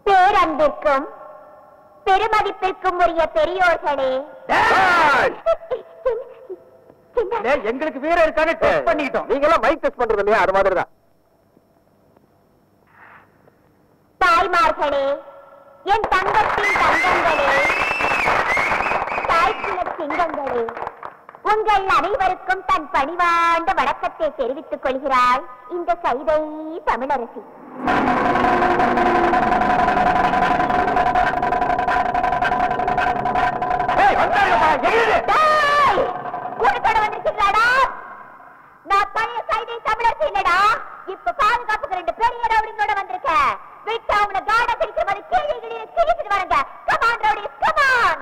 பேரன்பிற்கும் பெருமதிப்பிற்கும் உரிய பெரியோர்களே, எங்களுக்கு வீரர் இருக்கான்னு டெஸ்ட் பண்ணிட்டோம். நீங்க எல்லாம் மைக் டெஸ்ட் பண்றது இல்லையா? அது மாதிரிதான். தாய்மார்களே, என் தங்கத்தின் தங்கங்களே, தாய்க்குல சிங்கங்களே, உங்கள் அனைவருக்கும் தன் பணிவாண்ட வணக்கத்தை தெரிவித்துக் கொள்கிறாள் இந்த சைதை தமிழரசி. வந்திருக்கீங்களாடா? நான் பழைய சைதை தமிழரசி இல்லடா. இப்ப பாதுகாப்புக்கு 2 பெரிய ரவுடிங்களோட வந்திருக்கேன். விட்டு அவங்கள காட பிடிக்கிற மாதிரி கீழே கிழிச்சிட்டு வரங்க. Come on rowdies, come on.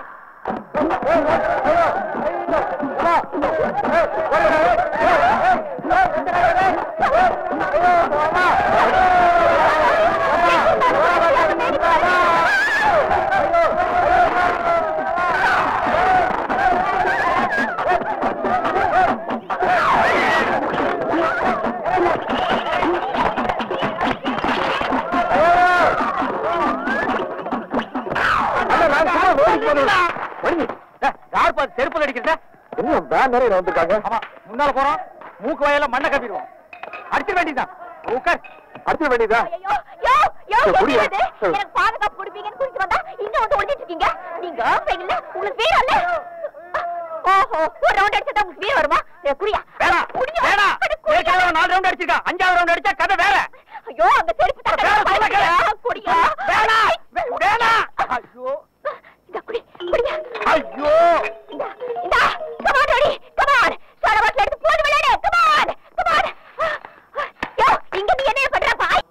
செருப்பு அடிக்கிறதா? இன்னும் நிறைய வந்திருக்காங்க. ஆமா, முன்னால போறோம். மூக்கு வாயில மண்ணை கப்பிடுவோம். அடிச்சிட வேண்டியதான். அடிச்சிட வேண்டியதா? எனக்கு பாதுகாப்பு கொடுப்பீங்கன்னு குறிச்சு வந்தா இங்க வந்து ஒழிச்சிட்டு இருக்கீங்க. நீங்க இல்ல, உங்களுக்கு வீர இல்ல. ஓஹோ, ஒரு ரவுண்ட் அடிச்சா உங்களுக்கு வீர வருமா? குடியா? வேணாம், வேணாம். 4 ரவுண்ட் அடிச்சிருக்கா. 5வது ரவுண்ட் அடிச்சா கதை வேற. ஐயோ, அந்த செருப்பு தர குடியா? வேணாம், வேணாம். ஐயோ, குடியா? ஐயோ, இந்த கமான் ரோடி, கமான். சரவட்ல எடுத்து போடு விளையாடு. Come on, come on. யோ, இங்க நீ என்ன பண்ற பாய்?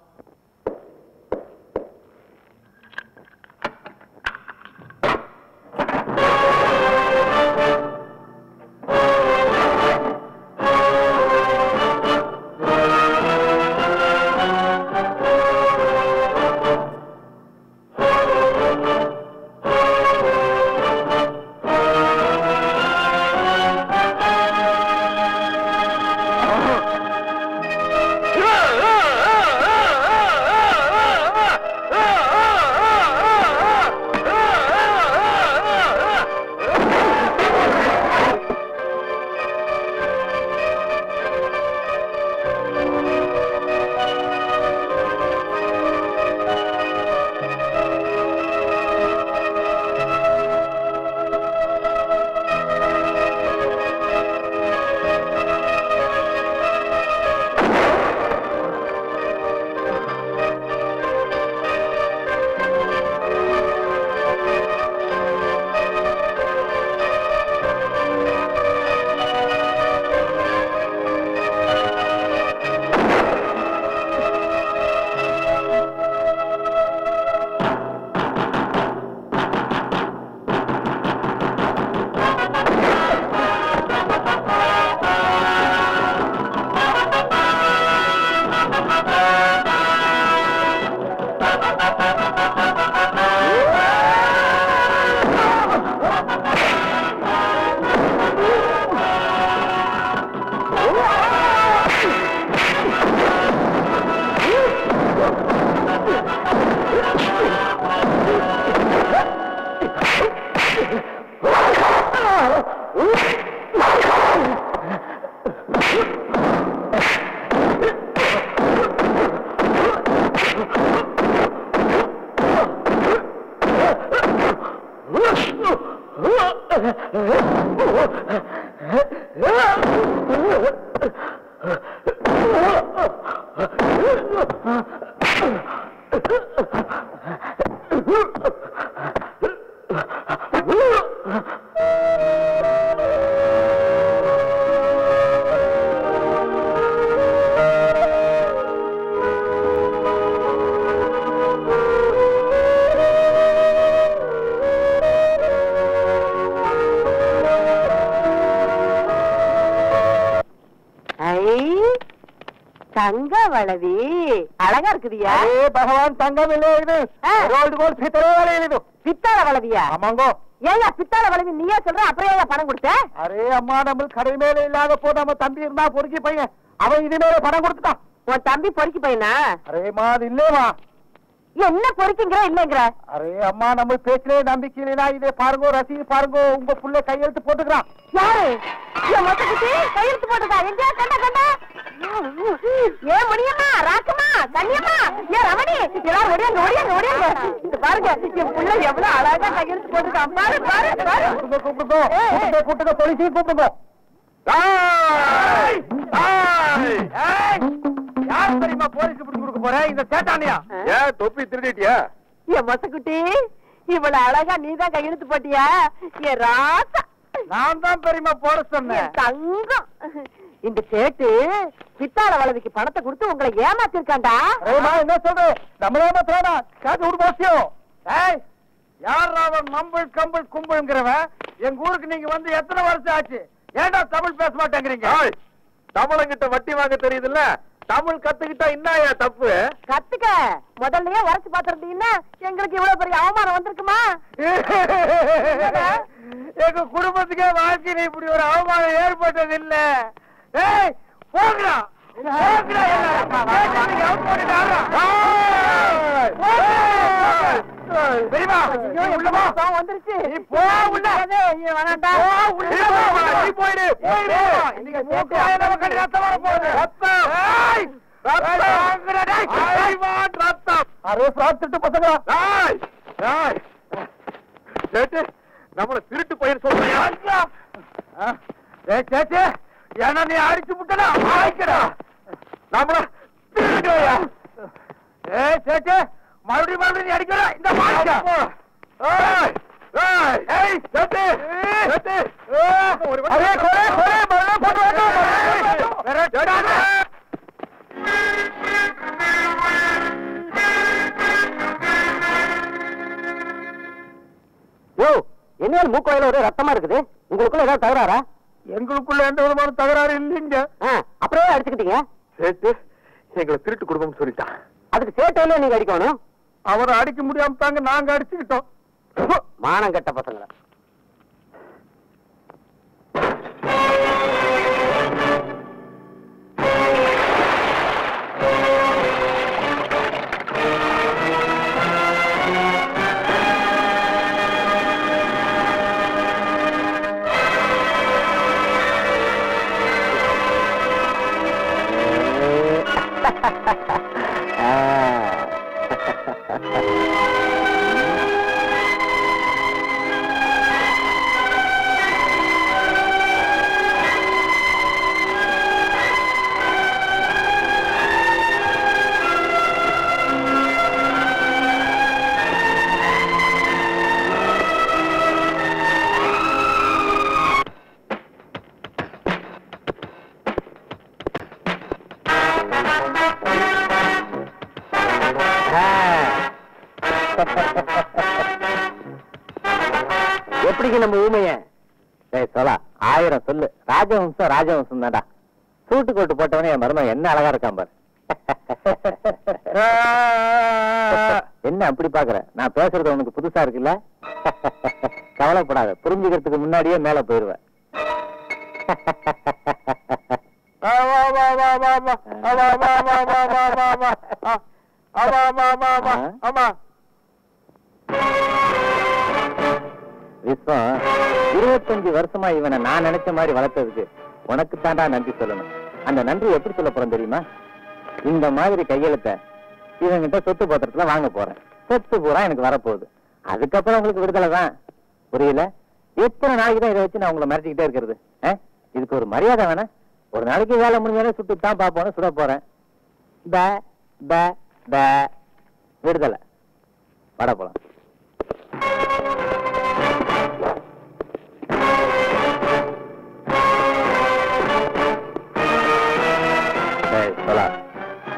தங்க வளவி அழகா இருக்குதியா? பகவான் தங்கம் இல்ல, இது கோல்டு கோல்டு பித்தளை வளையல். இது பித்தாள வளவியா? ஆமாங்கோ. ஏயா பித்தாள வளவி நீயே சொல்ற, அப்புறம் ஏயா பணம் கொடுத்த? அரே அம்மா, நம்ம கடை மேல இல்லாத போ நம்ம தம்பி இருந்தா பொறுக்கி பையன், அவன் இது மேல பணம் கொடுத்துட்டான். உன் தம்பி பொறுக்கி பையனா? அரேமா, அது இல்லேமா. என்ன பொறுக்கிங்கிற இல்லங்கிற? அரே அம்மா, நம்ம பேச்சிலே நம்பிக்கை இல்லைனா இதே பாருங்க, ரசீது பாருங்க, உங்க புள்ள கையெழுத்து போட்டுக்கிறான். யாரு? என் மொத்தக்குட்டி கையெழுத்து போட்டுக்கா? எங்க கண்ட கண்ட? ஏ முடியம்மா, ராக்கம்மா, கண்ணியம்மா, ஏ ரமணி, எல்லாரும் ஓடியாங்க ஓடியாங்க ஓடியாங்க. இது பாருங்க, என் புள்ள எவ்வளவு அழகா கையெழுத்து போட்டுக்கான். பாரு பாரு பாரு. கூப்பிடுங்க கூப்பிடுங்க, போலீஸையும் கூப்பிடுங்க. யார் தெரியுமா போலீஸ் பிடிச்சு கொடுக்க போற? இந்த சேட்டானியா? ஏன் தொப்பி திருடிட்டியா? என் மொத்தக்குட்டி இவ்வளவு அழகா நீதான் கையெழுத்து போட்டியா? ஏ ராசா, நான் தான் பெரியமா போட சொன்னேன். தங்கம், இந்த சேட்டு பித்தாள வளவிக்கு பணத்தை கொடுத்து உங்களை ஏமாத்திருக்காண்டா. என்ன சொல்ற? நம்மள ஏமாத்துறானா? காது ஒரு அவசியம். யார் அவன் மம்பிள் கம்பிள் கும்பிள்ங்கிறவன்? எங்க ஊருக்கு நீங்க வந்து எத்தனை வருஷம் ஆச்சு? ஏன்டா தமிழ் பேச மாட்டேங்கிறீங்க? தமிழங்கிட்ட வட்டி வாங்க தெரியுதுல்ல, தமிழ் கத்துக்கிட்டா என்ன தப்பு? கத்துக்க, முதல்லயே உரைச்சு பாத்துருந்தீங்கன்னா எங்களுக்கு இவ்வளவு பெரிய அவமானம் வந்திருக்குமா? எங்க குடும்பத்துக்கே வாழ்க்கையில இப்படி ஒரு அவமானம் ஏற்பட்டது இல்ல. போகிறா வந்துருச்சு. நம்மள திருட்டு பையன் சொல்றியா? ஏன்னா நீ அடிச்சு விட்டா ஆயிக்கடா. நம்மள திருடுயா? சேட்டு, மறுபடியும் மறுபடியும் நீ அடிக்கடா. இந்த மாட்டா என்ன மூக்கோயில ஒரு ரத்தமா இருக்குது? உங்களுக்குள்ள ஏதாவது தகராறா? எங்களுக்குள்ள எந்த விதமான தகராறு இல்லைங்க. அப்படியே அடிச்சுக்கிட்டீங்க? சேட்டு எங்களை திருட்டு குடும்பம் சொல்லிட்டான். அதுக்கு சேட்டையில நீங்க அடிக்கணும். அவரை அடிக்க முடியாம தாங்க நாங்க அடிச்சுக்கிட்டோம். மானம் கெட்ட பசங்கள. எப்படிங்க நம்ம ஊமைய? சொல்ல 1000 சொல்லு. ராஜவம்சம் ராஜவம்சம் தான்டா. சூட்டு கோட்டு போட்டவனே என் மருமகன் என்ன அழகா இருக்கான் பாரு. என்ன அப்படி பாக்குற? நான் பேசுறது உனக்கு புதுசா இருக்குல்ல? கவலைப்படாத, புரிஞ்சுக்கிறதுக்கு முன்னாடியே மேல போயிருவேன். விஸ்வம், 25 வருஷமா இவனை நான் நினைச்ச மாதிரி வளர்த்ததுக்கு உனக்கு தாண்டா நன்றி சொல்லணும். அந்த நன்றி எப்படி சொல்ல போறேன் தெரியுமா? இந்த மாதிரி கையெழுத்த இவங்கிட்ட சொத்து பத்திரத்துல வாங்க போறேன். சொத்து பூரா எனக்கு வரப்போகுது. அதுக்கப்புறம் உங்களுக்கு விடுதலை தான். புரியல? எத்தனை நாளைக்கு தான் இதை வச்சு நான் உங்களை மிரட்டிக்கிட்டே இருக்கிறது? இதுக்கு ஒரு மரியாதை வேணா? ஒரு நாளைக்கு வேலை முடிஞ்சாலே சுட்டு தான் பாப்போன்னு சுட போறேன். விடுதலை. வட போலாம்.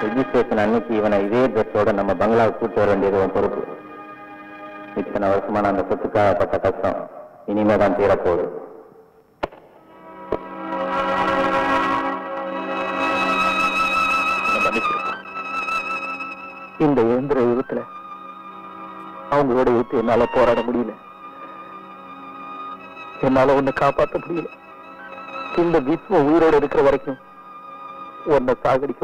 ரெஜிஸ்ட்ரேஷன் அன்னைக்கு இவனை இதே ட்ரெஸ்ஸோட நம்ம பங்களாவுக்கு கூட்டு வர வேண்டியது உன் பொறுப்பு. இத்தனை வருஷமான அந்த சொத்துக்காக பட்ட கஷ்டம் இனிமே தான் தீரப்போகுது. இந்த இயந்திர யுகத்துல அவங்களோட யுகத்தை என்னால போராட முடியல. என்னால உன்னை காப்பாற்ற முடியல. இந்த விஸ்வம் உயிரோடு இருக்கிற வரைக்கும் உன்னை சாகடிக்க